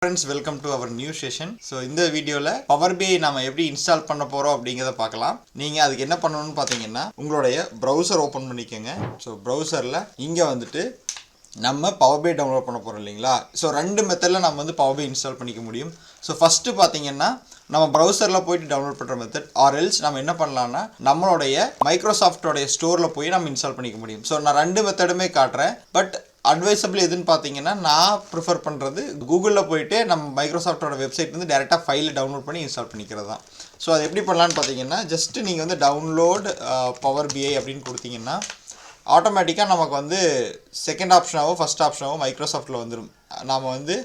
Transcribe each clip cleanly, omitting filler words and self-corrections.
Friends, welcome to our new session. So இந்த வீடியோல Power BI நாம எப்படி இன்ஸ்டால் பண்ண போறோம் அப்படிங்கறத பார்க்கலாம். நீங்க அதுக்கு என்ன பண்ணணும்னு பாத்தீங்கன்னா உங்களுடைய browser ஓபன் பண்ணிக்கங்க. So browserல இங்க வந்துட்டு நம்ம Power BI டவுன்லோட் பண்ண போறோம் இல்லீங்களா? So ரெண்டு மெத்தட்ல நாம வந்து Power BI இன்ஸ்டால் பண்ணிக்க முடியும். So ஃபர்ஸ்ட் பாத்தீங்கன்னா நம்ம browserல போய் டவுன்லோட் பண்ற மெத்தட் or else நாம என்ன பண்ணலாம்னா நம்மளுடைய Microsoft உடைய ஸ்டோர்ல போய் நாம இன்ஸ்டால் பண்ணிக்க முடியும். So நான் ரெண்டு மெத்தடுமே காட்றேன். பட் அட்வைசபிள் எதுன்னு பார்த்தீங்கன்னா நான் ப்ரிஃபர் பண்ணுறது கூகுளில் போயிட்டு நம்ம மைக்ரோசாஃப்டோட வெப்சைட் வந்து டேரெக்டாக ஃபைலை டவுன்லோட் பண்ணி இன்ஸ்டால் பண்ணிக்கிறது தான். ஸோ அது எப்படி பண்ணலான்னு பார்த்தீங்கன்னா ஜஸ்ட்டு நீங்கள் வந்து டவுன்லோட் பவர் பிஐ அப்படின்னு கொடுத்தீங்கன்னா ஆட்டோமேட்டிக்காக நமக்கு வந்து செகண்ட் ஆப்ஷனாவோ ஃபஸ்ட் ஆப்ஷனாவோ மைக்ரோசாஃப்ட்டில் வந்துடும். நாம் வந்து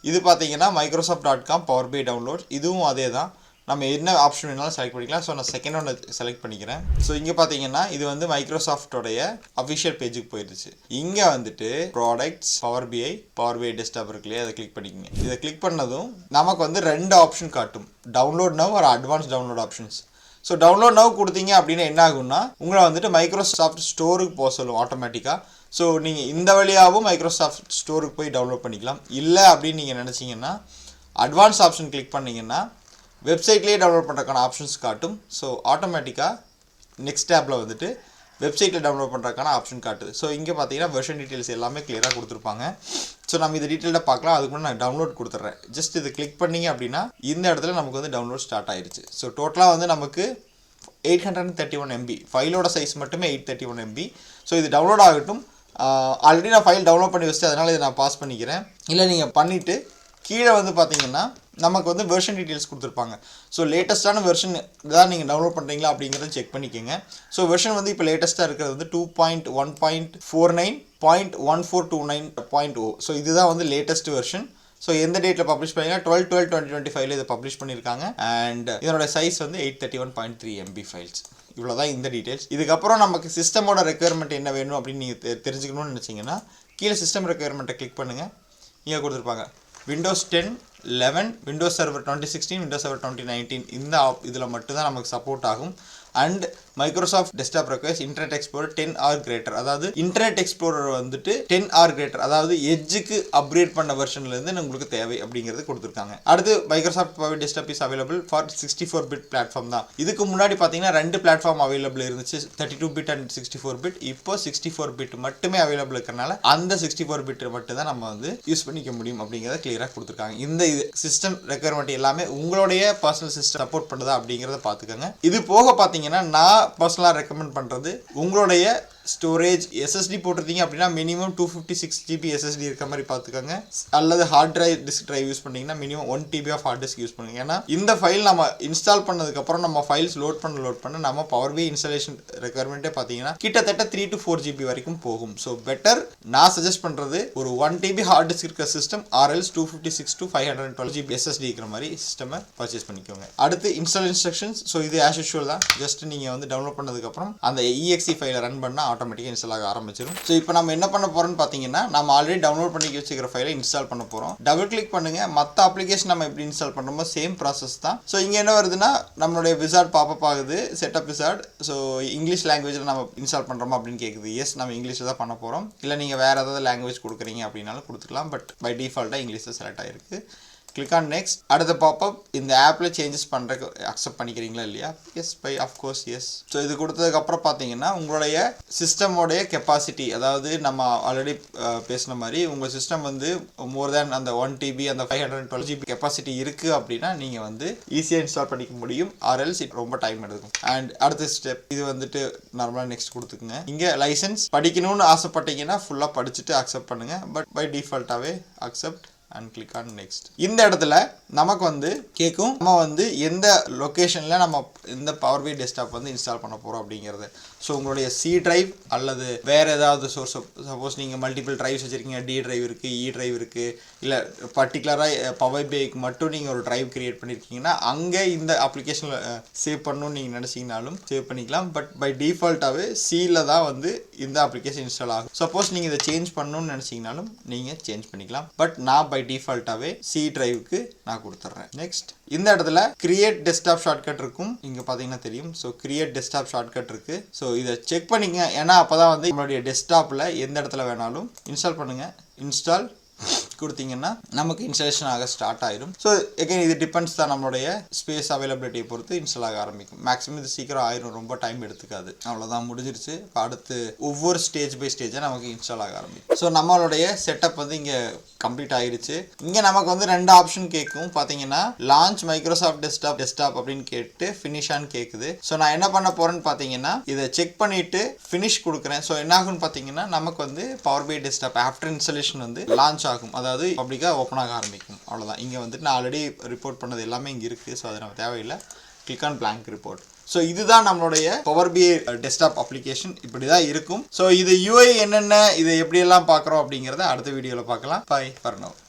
இது பார்த்தீங்கன்னா microsoft.com பவர் பிஐ டவுன்லோட், இதுவும் அதே தான். நம்ம என்ன ஆப்ஷன் வேணாலும் செலக்ட் பண்ணிக்கலாம். ஸோ நான் செகண்ட் ஒன்று செலக்ட் பண்ணிக்கிறேன். ஸோ இங்கே பார்த்தீங்கன்னா இது வந்து மைக்ரோசாஃப்டோடைய அஃபிஷியல் பேஜுக்கு போயிடுச்சு. இங்கே வந்துட்டு ப்ராடக்ட்ஸ் பவர் பிஐ டெஸ்க்டாப் இருக்கு இல்லையா, அதை கிளிக் பண்ணிக்கோங்க. இதை கிளிக் பண்ணதும் நமக்கு வந்து ரெண்டு ஆப்ஷன் காட்டும், டவுன்லோட் நவ் ஒரு advance download options. So download now கொடுத்தீங்க அப்படின்னா என்ன ஆகும்னா உங்களை வந்துட்டு மைக்ரோசாஃப்ட் ஸ்டோருக்கு போக சொல்லும் ஆட்டோமேட்டிக்காக. ஸோ நீங்கள் இந்த வழியாகவும் மைக்ரோசாஃப்ட் ஸ்டோருக்கு போய் டவுன்லோட் பண்ணிக்கலாம். இல்லை அப்படின்னு நீங்கள் நினச்சிங்கன்னா அட்வான்ஸ் ஆப்ஷன் கிளிக் பண்ணிங்கன்னா வெப்சைட்லேயே டவுன்லோட் பண்ணுறதுக்கான ஆப்ஷன்ஸ் காட்டும். ஸோ ஆட்டோமேட்டிக்காக நெக்ஸ்ட் டேப்பில் வந்துட்டு வெப்சைட்டில் டவுன்லோட் பண்ணுறதுக்கான ஆப்ஷன் காட்டுது. ஸோ இங்கே பார்த்தீங்கன்னா வெர்ஷன் டீட்டெயில்ஸ் எல்லாமே கிளியராக கொடுத்துருப்பாங்க. ஸோ நம்ம இதை டீட்டெயிலாக பார்க்கலாம். அதுக்கு முன்னாடி நான் டவுன்லோட் கொடுத்துட்றேன். ஜஸ்ட் இது கிளிக் பண்ணிங்க அப்படின்னா இந்த இடத்துல நமக்கு வந்து டவுன்லோட் ஸ்டார்ட் ஆயிடுச்சு. ஸோ டோட்டலாக வந்து நமக்கு 831 MB, ஃபைலோட சைஸ் மட்டுமே 831 MB. ஸோ இது டவுன்லோட் ஆகட்டும். ஆல்ரெடி நான் ஃபைல் டவுன்லோட் பண்ணி வச்சுட்டு அதனால் இதை நான் பாஸ் பண்ணிக்கிறேன். இல்லை நீங்கள் பண்ணிவிட்டு கீழே வந்து பார்த்தீங்கன்னா நமக்கு வந்து வெர்ஷன் டீட்டெயில்ஸ் கொடுத்துருப்பாங்க. ஸோ லேட்டஸ்ட்டான வெர்ஷன் தான் நீங்கள் டவுன்லோட் பண்ணுறீங்களா அப்படிங்கிறத செக் பண்ணிக்கோங்க. ஸோ வெர்ஷன் வந்து இப்போ லேட்டஸ்ட்டாக இருக்கிறது வந்து 2.1.49.1429.0. ஸோ இதுதான் வந்து லேட்டஸ்ட் வெர்ஷன். ஸோ எந்த டேட்டில் பப்ளிஷ் பண்ணிங்கன்னா 12/12/2025 இதை பப்ளிஷ் பண்ணியிருக்காங்க. அண்ட் இதனோட சைஸ் வந்து 831.3 MB ஃபைல்ஸ். இவ்வளோதான் இந்த டீட்டெயில்ஸ். இதுக்கப்புறம் நமக்கு சிஸ்டமோட ரெக்குயர்மெண்ட் என்ன வேணும் அப்படின்னு நீங்கள் தெரிஞ்சுக்கணும்னு நினச்சிங்கன்னா கீழே சிஸ்டம் ரெக்குயர்மெண்ட்டை கிளிக் பண்ணுங்கள். இங்கே கொடுத்துருப்பாங்க Windows 10, 11, Windows Server 2016, Windows Server 2019 இந்த இதில் மட்டும்தான் நமக்கு சப்போர்ட் ஆகும். And Microsoft desktop requires internet explorer 10 or greater, அதாவது இன்டர்நெட் எக்ஸ்ப்ளோரர் வந்துட்டு 10 or greater, அதாவது எட்ஜுக்கு அப்கிரேட் பண்ண வெர்ஷன்லேருந்து உங்களுக்கு தேவை அப்படிங்கிறது கொடுத்துருக்காங்க. அடுத்து Microsoft power desktop is available for 64-bit platform தான். இதுக்கு முன்னாடி பார்த்தீங்கன்னா ரெண்டு பிளாட்ஃபார்ம் அவைலபிள் இருந்துச்சு, 32-bit அண்ட் 64-bit. இப்போ 64-bit மட்டுமே அவைலபிள் இருக்கிறனால அந்த 64-bit மட்டும் தான் நம்ம வந்து யூஸ் பண்ணிக்க முடியும் அப்படிங்கிறத கிளியராக கொடுத்துருக்காங்க. இந்த சிஸ்டம் ரெக்குயர்மெண்ட் எல்லாமே உங்களுடைய பர்சனல் சிஸ்டம் சப்போர்ட் பண்ணுதா அப்படிங்கிறத பார்த்துக்கோங்க. இது போக பார்த்தீங்கன்னா நான் பர்சனலாக ரெக்கமெண்ட் பண்ணுறது உங்களுடைய ஸ்டோரேஜ் எஸ்எஸ்டி போட்டிருந்தீங்க அப்படின்னா மினிமம் 256 GB எஸ்எஸ்டி இருக்கிற மாதிரி பார்த்துக்கோங்க. அல்லது hard drive disk drive use பண்ணிங்கன்னா minimum 1 TB of hard disk use பண்ணுங்க. ஏன்னா இந்த ஃபைல் நம்ம இன்ஸ்டால் பண்ணதுக்கப்புறம் நம்ம ஃபைல்ஸ் லோட் பண்ண நம்ம பவர் பிஐ இன்ஸ்டாலேஷன் ரெக்குயர்மெண்ட்டே பார்த்தீங்கன்னா கிட்டத்தட்ட 3 to 4 GB வரைக்கும் போகும். ஸோ பெட்டர் நான் சஜஸ்ட் பண்ணுறது ஒரு 1 TB ஹார்ட் டிஸ்க் இருக்கிற சிஸ்டம் ஆர்எல்ஸ் 256 to 512 GB எஸ்எஸ்டி இருக்கிற மாதிரி சிஸ்டமை பர்ச்சேஸ் பண்ணிக்கோங்க. அடுத்து இன்ஸ்டால் இன்ஸ்ட்ரக்ஷன்ஸ். ஸோ இது ஆஸ் யூஷுவல் தான். ஜஸ்ட் நீங்கள் வந்து டவுன்லோட் பண்ணதுக்கப்புறம் அந்த EXE ஃபைலை ரன் பண்ணால் ஆட்டோமேட்டிக்காக இன்ஸ்டால் ஆக ஆரம்பிச்சிடும். ஸோ இப்போ நம்ம என்ன பண்ண போகிறோம்னு பார்த்தீங்கன்னா நம்ம ஆல்ரெடி டவுன்லோட் பண்ணி வச்சுக்கிற ஃபைலை இன்ஸ்டால் பண்ண போகிறோம். டபுள் கிளிக் பண்ணுங்கள். மற்ற அப்ளிகேஷன் நம்ம எப்படி இன்ஸ்டால் பண்ணுறோமோ சேம் ப்ராசஸ் தான். ஸோ இங்கே என்ன வருதுன்னா நம்மளுடைய விசார்ட் பாப்பப் ஆகுது, செட்டப் விசார்ட். ஸோ இங்கிலீஷ் லாங்குவேஜில் நம்ம இன்ஸ்டால் பண்ணுறோமா அப்படின்னு கேட்குது. எஸ், நம்ம இங்கிலீஷில் தான் பண்ண போகிறோம். இல்லை நீங்கள் வேறு ஏதாவது லாங்குவேஜ் கொடுக்குறீங்க அப்படின்னாலும் கொடுத்துக்கலாம். பட் பை டிஃபால்ட்டாக இங்கிலீஷில் செலக்ட் ஆகிருக்கு. Click on next. அடுத்த பாப்பப் இந்த ஆப்பில் சேஞ்சஸ் பண்ணுறக்கு அக்செப்ட் பண்ணிக்கிறீங்களா இல்லையா? Yes by of course yes. So இது கொடுத்ததுக்கப்புறம் பார்த்தீங்கன்னா உங்களுடைய சிஸ்டமோடைய கெப்பாசிட்டி, அதாவது நம்ம ஆல்ரெடி பேசின மாதிரி உங்கள் சிஸ்டம் வந்து மோர் தேன் அந்த 1 TB அந்த 512 GB கெப்பாசிட்டி இருக்குது அப்படின்னா நீங்கள் வந்து ஈஸியாக இன்ஸ்டால் பண்ணிக்க முடியும். ஆர்எல்ஸ் ரொம்ப டைம் எடுக்கும். அண்ட் அடுத்த ஸ்டெப் இது வந்துட்டு நார்மலாக நெக்ஸ்ட் கொடுத்துக்குங்க. இங்கே லைசன்ஸ் படிக்கணும்னு ஆசைப்பட்டீங்கன்னா ஃபுல்லாக படிச்சுட்டு அக்செப்ட் பண்ணுங்கள். பட் பை டிஃபால்ட்டாகவே accept and click on next. இந்த இடத்துல நமக்கு வந்து கேட்கும் நம்ம வந்து எந்த லொக்கேஷனில் நம்ம இந்த பவர் பிஐ டெஸ்க்டாப் வந்து இன்ஸ்டால் பண்ண போகிறோம் அப்படிங்கிறது. ஸோ உங்களுடைய C டிரைவ் அல்லது வேறு ஏதாவது சோர்ஸ், சப்போஸ் நீங்கள் மல்டிபிள் டிரைவ்ஸ் வச்சுருக்கீங்க, D டிரைவ் இருக்குது, E டிரைவ் இருக்குது, இல்லை பர்டிகுலராக பவர் பிஐக்கு மட்டும் நீங்கள் ஒரு டிரைவ் கிரியேட் பண்ணியிருக்கீங்கன்னா அங்கே இந்த அப்ளிகேஷனில் சேவ் பண்ணணும்னு நீங்கள் நினச்சிங்கனாலும் சேவ் பண்ணிக்கலாம். பட் பை டிஃபால்ட்டாகவே Cயில் தான் வந்து இந்த அப்ளிகேஷன் இன்ஸ்டால் ஆகும். சப்போஸ் நீங்கள் இதை சேஞ்ச் பண்ணணும்னு நினச்சிங்கனாலும் நீங்கள் சேஞ்ச் பண்ணிக்கலாம். பட் நான் பை டிஃபால்ட்டாகவே C டிரைவுக்கு நான் கொடுத்துட்றேன். நெக்ஸ்ட் இந்த இடத்துல கிரியேட் டெஸ்க்டாப் ஷார்ட்கட் இருக்கும். இங்கே பார்த்தீங்கன்னா தெரியும். ஸோ கிரியேட் டெஸ்க்டாப் ஷார்ட்கட் இருக்குது. ஸோ இதை செக் பண்ணிங்க. ஏன்னா அப்போ தான் வந்து நம்மளுடைய டெஸ்க்டாப்பில் எந்த இடத்துல வேணாலும் இன்ஸ்டால் பண்ணுங்கள். இன்ஸ்டால் கொடுத்தீங்கன்னா நமக்கு இன்ஸ்டாலேஷன் ஆக ஸ்டார்ட் ஆயிடும். ஸோ எகைன் இது டிபெண்ட்ஸ் தான் நம்மளுடைய ஸ்பேஸ் அவைலபிலிட்டியை பொறுத்து இன்ஸ்டால் ஆக ஆரம்பிக்கும். மேக்ஸிமம் இது சீக்கிரம் ஆயிரும், ரொம்ப டைம் எடுத்துக்காது. அவ்வளோதான், முடிஞ்சிருச்சு. அடுத்து ஒவ்வொரு ஸ்டேஜ் பை ஸ்டேஜாக நமக்கு இன்ஸ்டால் ஆக ஆரம்பிக்கும். ஸோ நம்மளுடைய செட்டப் வந்து இங்கே கம்ப்ளீட் ஆகிடுச்சு. இங்கே நமக்கு வந்து 2 ஆப்ஷன் கேட்கும். பார்த்தீங்கன்னா லான்ச் மைக்ரோசாஃப்ட் டெஸ்க்டாப் அப்படின்னு கேட்டு ஃபினிஷான்னு கேட்குது. ஸோ நான் என்ன பண்ண போகிறேன்னு பார்த்தீங்கன்னா இதை செக் பண்ணிவிட்டு ஃபினிஷ் கொடுக்குறேன். ஸோ என்ன ஆகும்னு பார்த்தீங்கன்னா நமக்கு வந்து power B desktop after installation வந்து லான்ச் ஆகும், அதாவது பப்ளிக்காக ஓப்பன் ஆக ஆரம்பிக்கும். அவ்வளோதான். இங்கே வந்துட்டு நான் ஆல்ரெடி ரிப்போர்ட் பண்ணது எல்லாமே இங்கே இருக்குது. ஸோ அது நம்ம தேவையில்லை. Click on blank report. So இதுதான் நம்மளுடைய பவர் பி டெஸ்க்டாப் அப்ளிகேஷன். இப்படி தான் இருக்கும். ஸோ இது யூஐ என்னென்ன, இதை எப்படியெல்லாம் பார்க்குறோம் அப்படிங்கிறத அடுத்த வீடியோவில் பார்க்கலாம். Bye for now.